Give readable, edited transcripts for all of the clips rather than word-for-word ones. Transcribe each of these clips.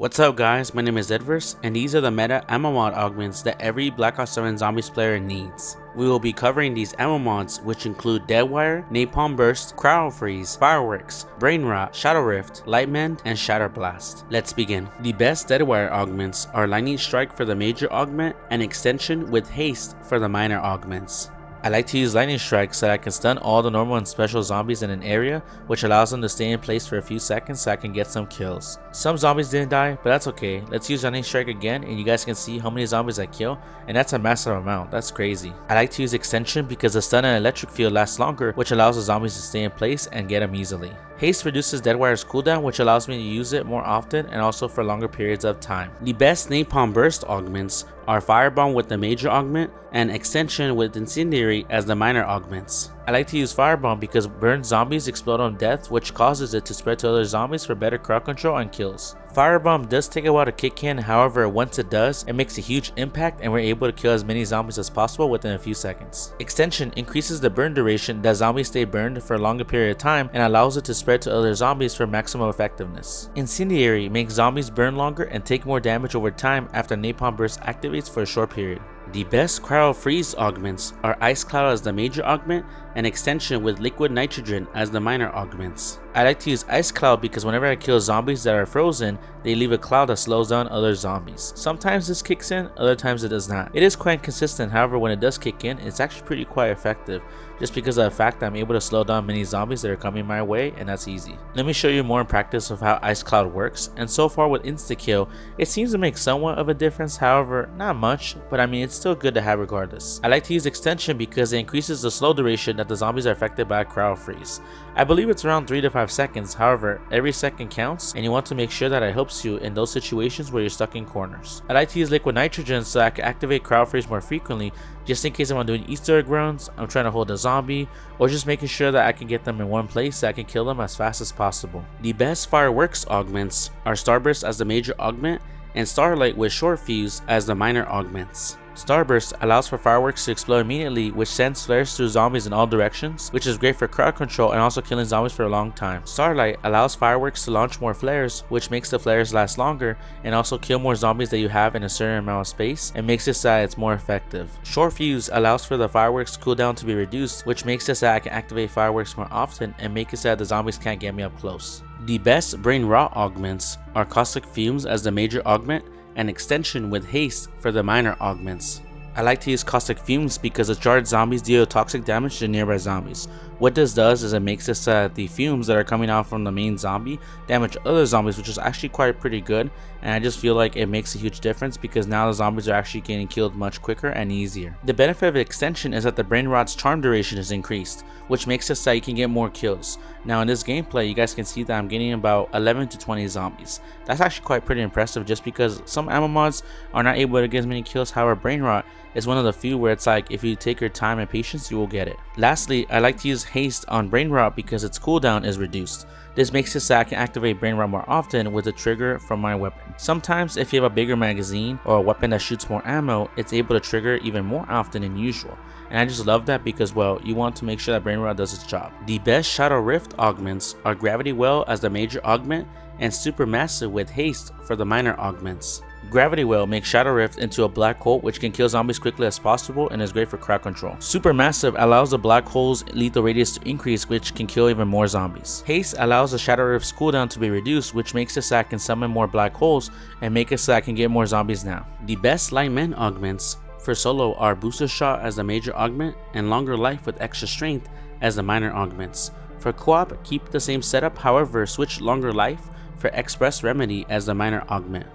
What's up guys, my name is DeadVerse, and these are the META AMMO MOD augments that every Black Ops 7 Zombies player needs. We will be covering these ammo mods, which include Wire Napalm Burst, Cryo Freeze, Fireworks, Brain Rot, Shadow Rift, Light Mend, and Shatter Blast. Let's begin. The best Wire augments are Lightning Strike for the major augment and Extension with Haste for the minor augments. I like to use Lightning Strike so that I can stun all the normal and special zombies in an area, which allows them to stay in place for a few seconds so I can get some kills. Some zombies didn't die, but that's okay. Let's use Lightning Strike again and you guys can see how many zombies I kill, and that's a massive amount. That's crazy. I like to use Extension because the stun and electric field lasts longer, which allows the zombies to stay in place and get them easily. Haste reduces Wire's cooldown, which allows me to use it more often and also for longer periods of time. The best Napalm Burst augments are Firebomb with the major augment and Extension with Incendiary as the minor augments. I like to use Firebomb because burned zombies explode on death, which causes it to spread to other zombies for better crowd control and kills. Firebomb does take a while to kick in, however once it does, it makes a huge impact and we're able to kill as many zombies as possible within a few seconds. Extension increases the burn duration that zombies stay burned for a longer period of time and allows it to spread to other zombies for maximum effectiveness. Incendiary makes zombies burn longer and take more damage over time after Napalm Burst activates for a short period. The best Cryo Freeze augments are Ice Cloud as the major augment and Extension with Liquid Nitrogen as the minor augments. I like to use Ice Cloud because whenever I kill zombies that are frozen, they leave a cloud that slows down other zombies. Sometimes this kicks in, other times it does not. It is quite consistent, however when it does kick in, it's actually pretty quite effective, just because of the fact that I'm able to slow down many zombies that are coming my way, and that's easy. Let me show you more in practice of how Ice Cloud works, and so far with insta-kill, it seems to make somewhat of a difference, however not much, but I mean it's still good to have regardless. I like to use Extension because it increases the slow duration that the zombies are affected by Cryo Freeze. I believe it's around 3 to 5 seconds, however every second counts and you want to make sure that it helps you in those situations where you're stuck in corners. I like to use Liquid Nitrogen so I can activate Cryo Freeze more frequently, just in case I'm doing Easter egg runs, I'm trying to hold a zombie, or just making sure that I can get them in one place so I can kill them as fast as possible. The best Fireworks augments are Starburst as the major augment and Starlight with Short Fuse as the minor augments. Starburst allows for fireworks to explode immediately, which sends flares through zombies in all directions, which is great for crowd control and also killing zombies for a long time. Starlight allows fireworks to launch more flares, which makes the flares last longer and also kill more zombies that you have in a certain amount of space and makes it so that it's more effective. Short Fuse allows for the fireworks cooldown to be reduced, which makes it so that I can activate fireworks more often and make it so that the zombies can't get me up close. The best Brain Rot augments are Caustic Fumes as the major augment and Extension with Haste for the minor augments. I like to use Caustic Fumes because the charged zombies deal toxic damage to nearby zombies. What this does is it makes it so that the fumes that are coming out from the main zombie damage other zombies, which is actually quite pretty good, and I just feel like it makes a huge difference because now the zombies are actually getting killed much quicker and easier. The benefit of Extension is that the Brain Rot's charm duration is increased, which makes it so you can get more kills. Now in this gameplay you guys can see that I'm getting about 11 to 20 zombies. That's actually quite pretty impressive just because some ammo mods are not able to get as many kills, however Brain Rot is one of the few where it's like if you take your time and patience you will get it. Lastly, I like to use Haste on Brain Rot because its cooldown is reduced. This makes it so I can activate Brain Rot more often with a trigger from my weapon. Sometimes if you have a bigger magazine or a weapon that shoots more ammo, it's able to trigger even more often than usual. And I just love that because, well, you want to make sure that Brain Rot does its job. The best Shadow Rift augments are Gravity Well as the major augment and Supermassive with Haste for the minor augments. Gravity Well makes Shadow Rift into a black hole which can kill zombies quickly as possible and is great for crowd control. Supermassive allows the black hole's lethal radius to increase, which can kill even more zombies. Haste allows the Shadow Rift's cooldown to be reduced, which makes it so I can summon more black holes and make it so I can get more zombies now. The best Light Mend augments for solo are Booster Shot as the major augment and Longer Life with Extra Strength as the minor augments. For co-op, keep the same setup, however switch Longer Life for Express Remedy as the minor augment.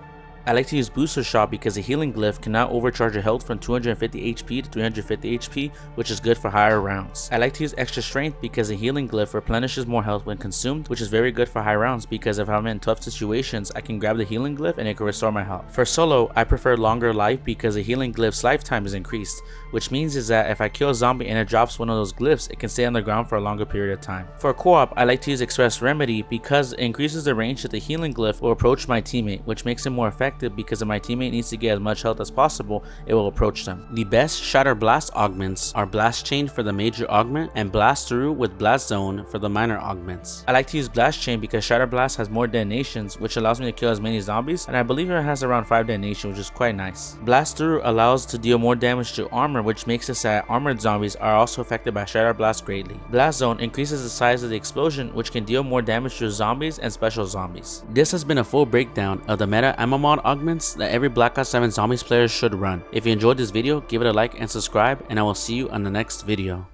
I like to use Booster Shot because the healing glyph can now overcharge your health from 250 HP to 350 HP, which is good for higher rounds. I like to use Extra Strength because the healing glyph replenishes more health when consumed, which is very good for high rounds because if I'm in tough situations, I can grab the healing glyph and it can restore my health. For solo, I prefer Longer Life because the healing glyph's lifetime is increased, which means is that if I kill a zombie and it drops one of those glyphs, it can stay on the ground for a longer period of time. For co-op, I like to use Express Remedy because it increases the range that the healing glyph will approach my teammate, which makes it more effective effective because if my teammate needs to get as much health as possible, it will approach them. The best Shatter Blast augments are Blast Chain for the major augment and Blast Through with Blast Zone for the minor augments. I like to use Blast Chain because Shatter Blast has more detonations, which allows me to kill as many zombies, and I believe it has around 5 detonations, which is quite nice. Blast Through allows to deal more damage to armor, which makes it so that armored zombies are also affected by Shatter Blast greatly. Blast Zone increases the size of the explosion, which can deal more damage to zombies and special zombies. This has been a full breakdown of the META AMMO MOD augments that every Black Ops 7 Zombies player should run. If you enjoyed this video, give it a like and subscribe, and I will see you on the next video.